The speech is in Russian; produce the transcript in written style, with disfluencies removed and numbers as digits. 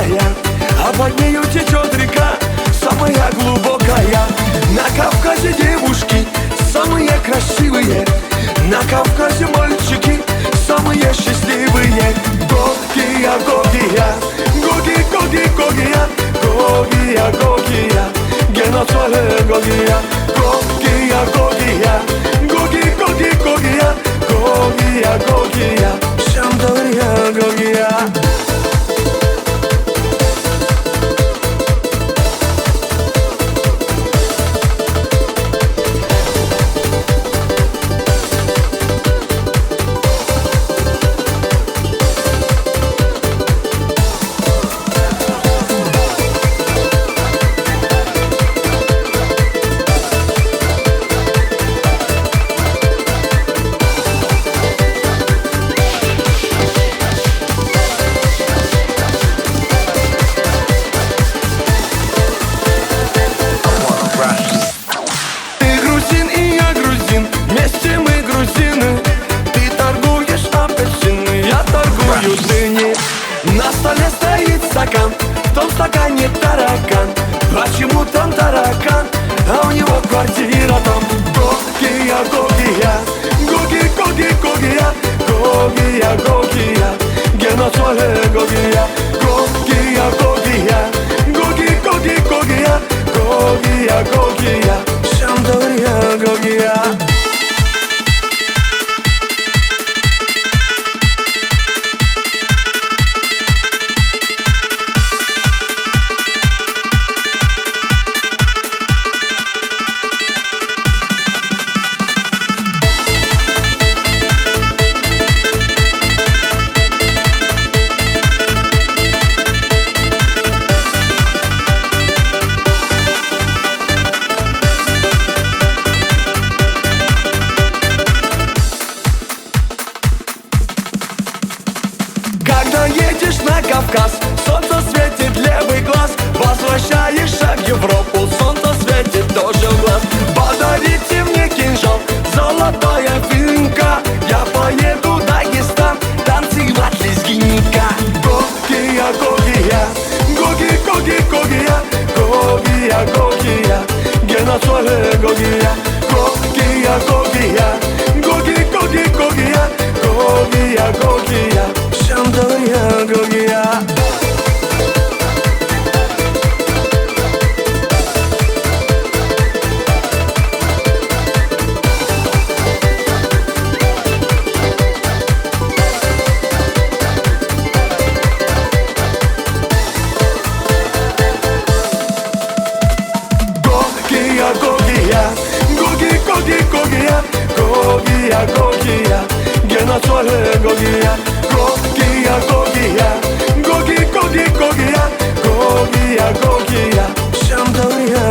высокая, а под нею течет река, самая глубокая. На Кавказе девушки самые красивые, на Кавказе мальчики самые счастливые. Гогия, Гогия, Гоги, Гоги, Гогия, Гогия, Гогия, геноцвале Гогия. Гогия, Гогия, Гоги, Гоги, Гогия, Гогия, Гогия, Шамдория, Гогия. На столе стоит стакан, в том стакане таракан. Почему там таракан, а у него квартира там? Гогия, Гогия, Гоги, Гоги, Гогия, Гогия, Гогия, геноцвале Гогия. Гогия, Гогия, Гоги, Гоги, Гогия, Гогия, Гогия, Шамдория, Гогия. Когда едешь на Кавказ, солнце светит левый глаз. Возвращаешься в Европу, солнце светит тоже в глаз. Подарите мне кинжал, золотая финка, я поеду в Дагестан танцевать лезгинка. Гогия, Гогия, Гоги, Гоги, Гогия, Гогия, Гогия, геноцвале Гогия. Гогия, Гогия, Гоги, Гоги, Гогия, Гогия, Гогия, Шамдория, Гогия. Гогия, Гогия, Гоги, Гоги, Гогия, Гогия, Гогия, геноцвале Гогия. Гогия, Гогия, Гоги, Гоги, Гогия, Гогия, Гогия, Шамдория,